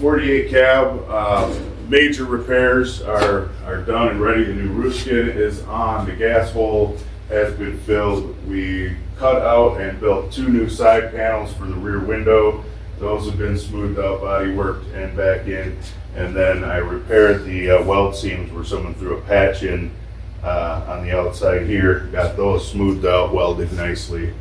48 cab. Major repairs are done and ready. The new roof skin is on. The gas hole has been filled. We cut out and built 2 new side panels for the rear window. Those have been smoothed out, body worked, and back in. And then I repaired the weld seams where someone threw a patch in on the outside here. Got those smoothed out, welded nicely,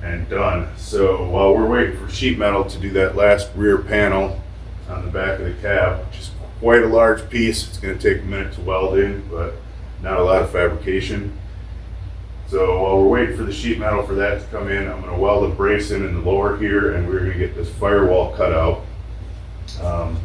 and done. So while we're waiting for sheet metal to do that last rear panel on the back of the cab, which is quite a large piece, it's going to take a minute to weld in, but not a lot of fabrication. So while we're waiting for the sheet metal for that to come in, I'm going to weld a brace in the lower here, and we're going to get this firewall cut out. It's a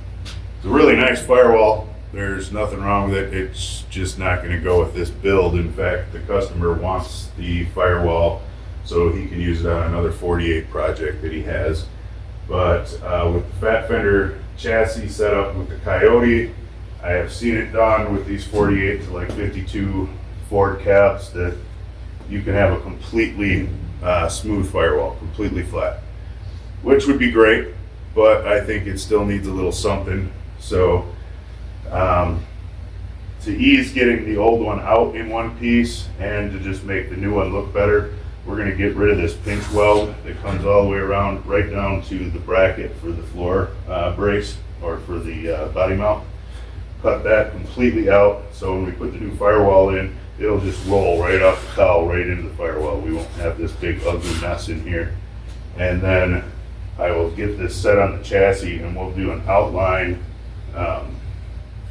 really nice firewall. There's nothing wrong with it. It's just not going to go with this build. In fact, the customer wants the firewall so he can use it on another 48 project that he has. But with the fat fender chassis set up with the Coyote, I have seen it done with these 48 to like 52 Ford cabs that you can have a completely smooth firewall, completely flat, which would be great, but I think it still needs a little something. So to ease getting the old one out in one piece and to just make the new one look better, we're going to get rid of this pinch weld that comes all the way around right down to the bracket for the floor brace or for the body mount. Cut that completely out, so when we put the new firewall in, it'll just roll right off the cowl right into the firewall. We won't have this big ugly mess in here. And then I will get this set on the chassis, and we'll do an outline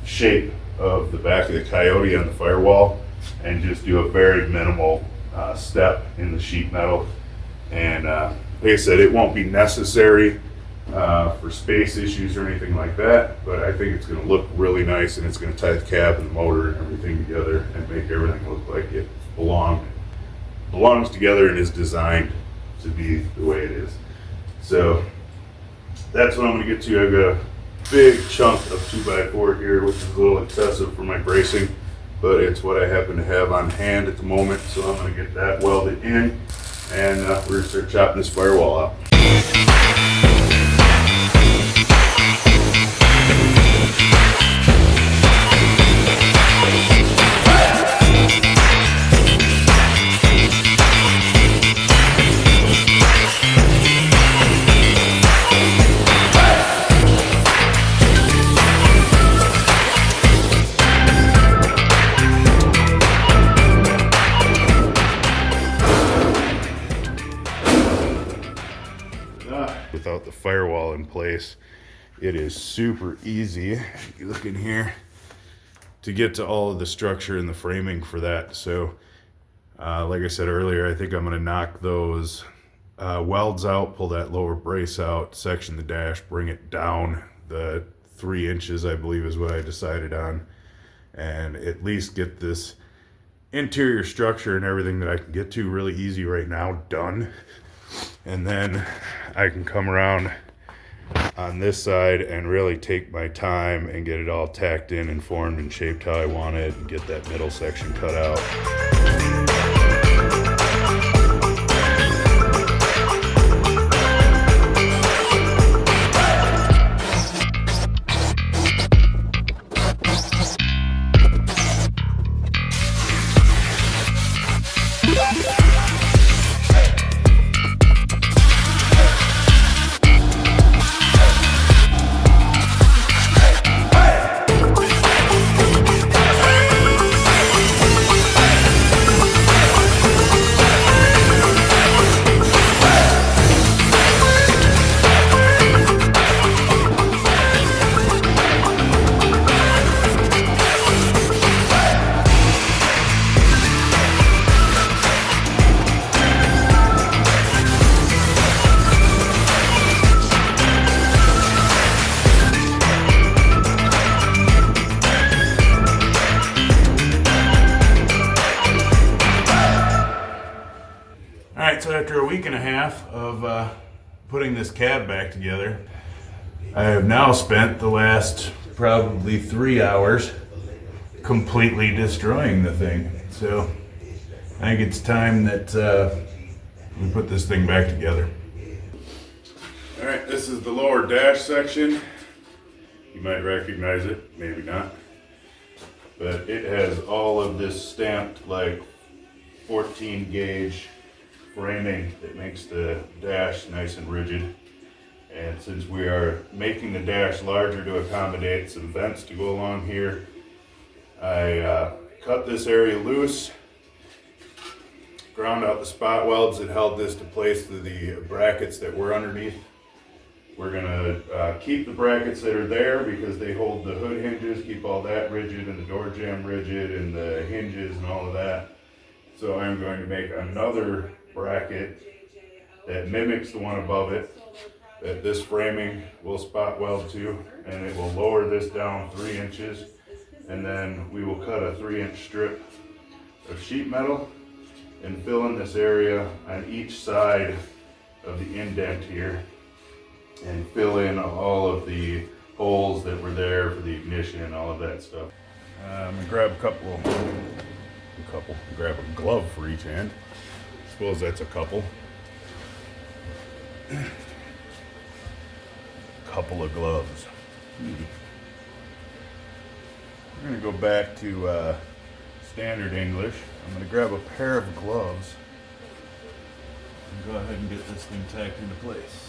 shape of the back of the Coyote on the firewall and just do a very minimal step in the sheet metal. And like I said, it won't be necessary for space issues or anything like that, but I think it's going to look really nice, and it's going to tie the cab and the motor and everything together and make everything look like it belongs together and is designed to be the way it is. So that's what I'm going to get to. I've got a big chunk of 2x4 here, which is a little excessive for my bracing, but it's what I happen to have on hand at the moment. So I'm going to get that welded in, and we're going to start chopping this firewall out. Without the firewall in place, it is super easy, you look in here, to get to all of the structure and the framing for that. So like I said earlier, I think I'm going to knock those welds out, pull that lower brace out, section the dash, bring it down the 3 inches, I believe is what I decided on, and at least get this interior structure and everything that I can get to really easy right now done. And then I can come around on this side and really take my time and get it all tacked in and formed and shaped how I want it, and get that middle section cut out. Alright, so after a week and a half of putting this cab back together, I have now spent the last probably 3 hours completely destroying the thing. So I think it's time that we put this thing back together. Alright, this is the lower dash section. You might recognize it, maybe not. But it has all of this stamped like 14 gauge framing that makes the dash nice and rigid. And since we are making the dash larger to accommodate some vents to go along here, I cut this area loose, ground out the spot welds that held this to place to the brackets that were underneath. We're gonna keep the brackets that are there because they hold the hood hinges, keep all that rigid, and the door jamb rigid, and the hinges and all of that. So I'm going to make another bracket that mimics the one above it, that this framing will spot weld to, and it will lower this down 3 inches, and then we will cut a 3-inch strip of sheet metal and fill in this area on each side of the indent here, and fill in all of the holes that were there for the ignition and all of that stuff. I'm gonna grab grab a glove for each hand. I suppose that's a couple. Couple of gloves. We're gonna go back to standard English. I'm gonna grab a pair of gloves and go ahead and get this thing tacked into place.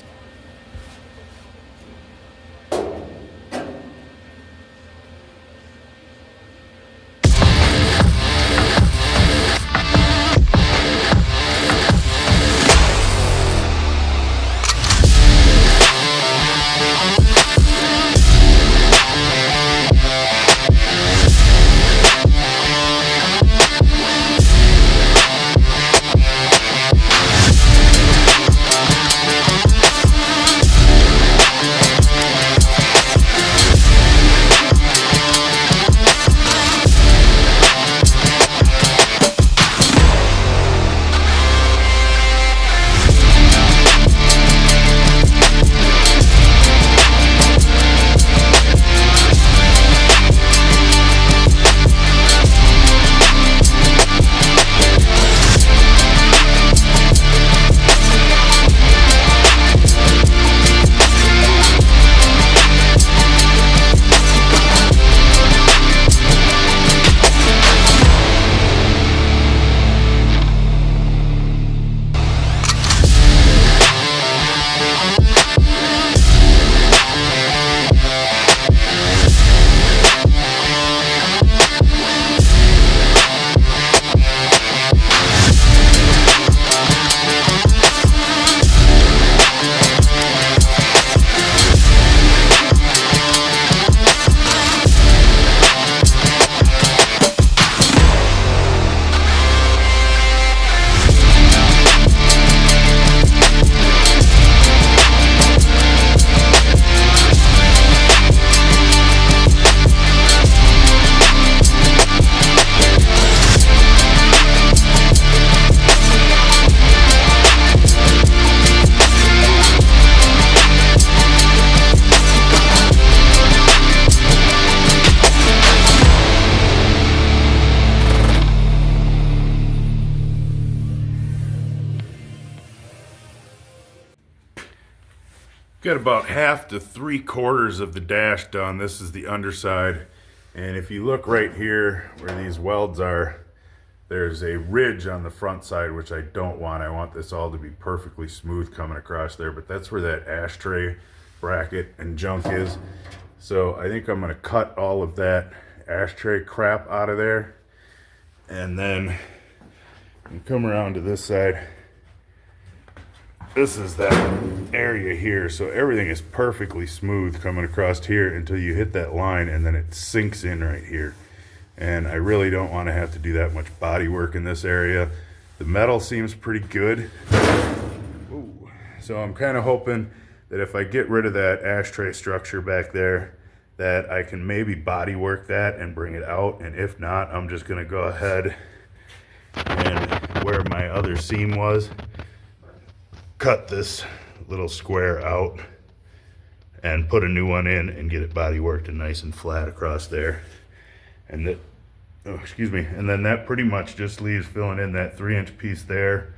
Got about 1/2 to 3/4 of the dash done. This is the underside. And if you look right here where these welds are, there's a ridge on the front side, which I don't want. I want this all to be perfectly smooth coming across there, but that's where that ashtray bracket and junk is. So I think I'm gonna cut all of that ashtray crap out of there. And then come around to this side. This is that area here, so everything is perfectly smooth coming across here until you hit that line, and then it sinks in right here. And I really don't want to have to do that much body work in this area. The metal seems pretty good. Ooh. So I'm kind of hoping that if I get rid of that ashtray structure back there, that I can maybe body work that and bring it out. And if not, I'm just gonna go ahead and where my other seam was, cut this little square out and put a new one in and get it body worked and nice and flat across there. And that, and then that pretty much just leaves filling in that 3-inch piece there,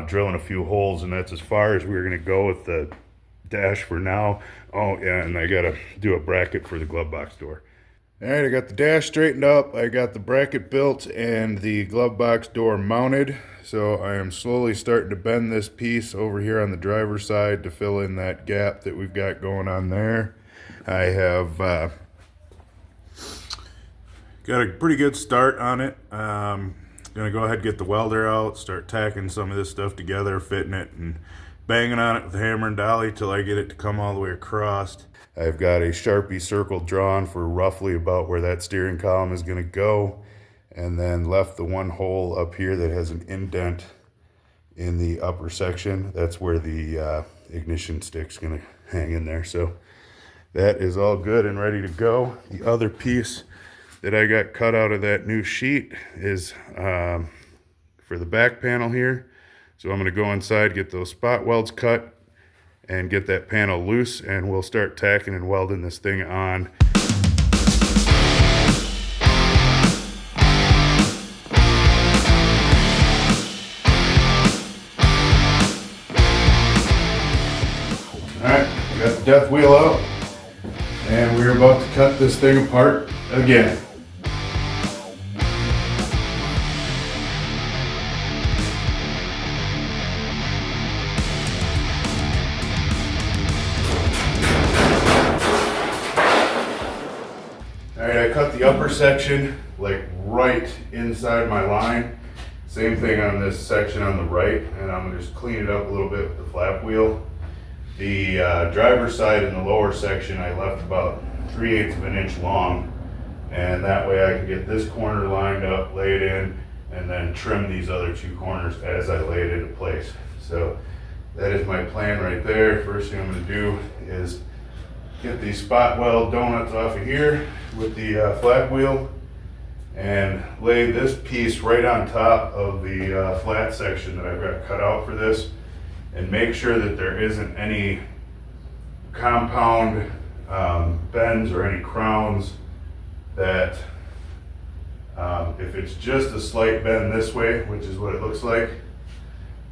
drilling a few holes, and that's as far as we're gonna go with the dash for now. Oh yeah, and I gotta do a bracket for the glove box door. All right, I got the dash straightened up, I got the bracket built and the glove box door mounted. So I am slowly starting to bend this piece over here on the driver's side to fill in that gap that we've got going on there. I have got a pretty good start on it. Gonna go ahead and get the welder out, start tacking some of this stuff together, fitting it and banging on it with the hammer and dolly till I get it to come all the way across. I've got a Sharpie circle drawn for roughly about where that steering column is gonna go, and then left the one hole up here that has an indent in the upper section. That's where the ignition stick's gonna hang in there. So that is all good and ready to go. The other piece that I got cut out of that new sheet is for the back panel here. So I'm gonna go inside, get those spot welds cut and get that panel loose, and we'll start tacking and welding this thing on. Alright, got the death wheel out, and we're about to cut this thing apart again. Alright, I cut the upper section like right inside my line. Same thing on this section on the right, and I'm gonna just clean it up a little bit with the flap wheel. The driver's side in the lower section I left about 3/8 of an inch long, and that way I can get this corner lined up, lay it in, and then trim these other two corners as I lay it into place. So that is my plan right there. First thing I'm gonna do is get these spot weld donuts off of here with the flap wheel and lay this piece right on top of the flat section that I've got cut out for this, and make sure that there isn't any compound bends or any crowns that if it's just a slight bend this way, which is what it looks like,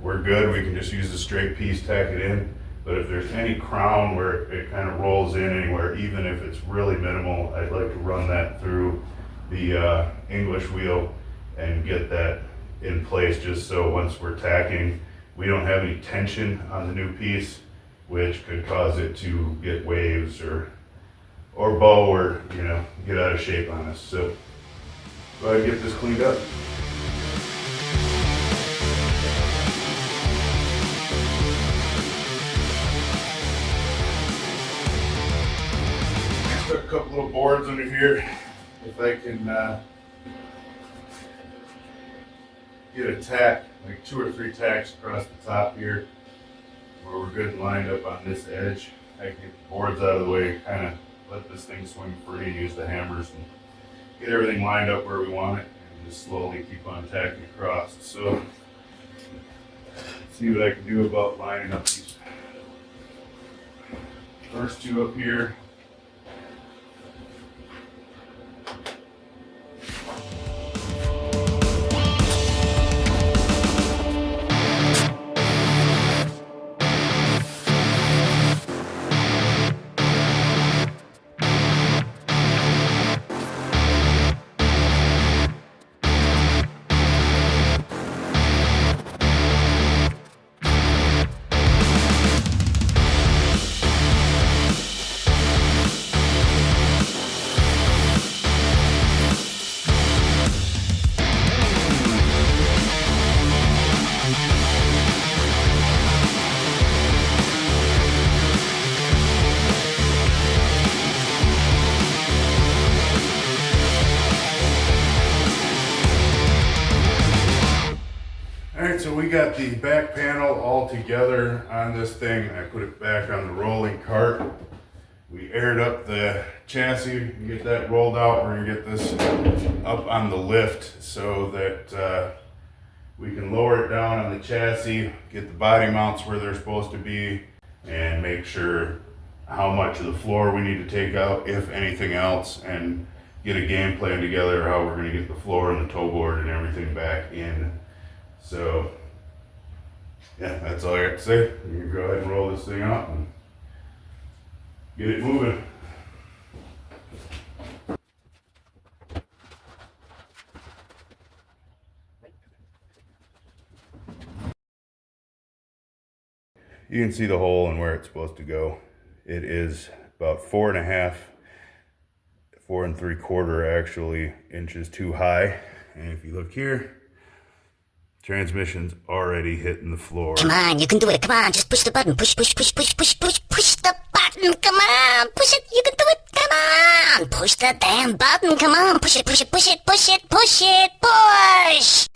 we're good. We can just use a straight piece, tack it in. But if there's any crown where it kind of rolls in anywhere, even if it's really minimal, I'd like to run that through the English wheel and get that in place, just so once we're tacking, we don't have any tension on the new piece, which could cause it to get waves or bow or, you know, get out of shape on us. So go ahead and get this cleaned up. Stuck a couple little boards under here. If I can get a tack, like 2 or 3 tacks across the top here, where we're good and lined up on this edge, I can get the boards out of the way, kind of let this thing swing free and use the hammers and get everything lined up where we want it, and just slowly keep on tacking across. So see what I can do about lining up these first 2 up here. So we got the back panel all together on this thing. I put it back on the rolling cart. We aired up the chassis and get that rolled out. We're gonna get this up on the lift so that we can lower it down on the chassis, get the body mounts where they're supposed to be, and make sure how much of the floor we need to take out, if anything else, and get a game plan together how we're gonna get the floor and the toe board and everything back in. So yeah, that's all I got to say. You can go ahead and roll this thing out and get it moving. You can see the hole and where it's supposed to go. It is about 4.5, 4 3/4 actually inches too high. And if you look here, transmission's already hitting the floor. Come on, you can do it. Come on, just push the button. Push, push, push, push, push, push, push the button. Come on, push it. You can do it. Come on, push the damn button. Come on, push it, push it, push it, push it, push it, push.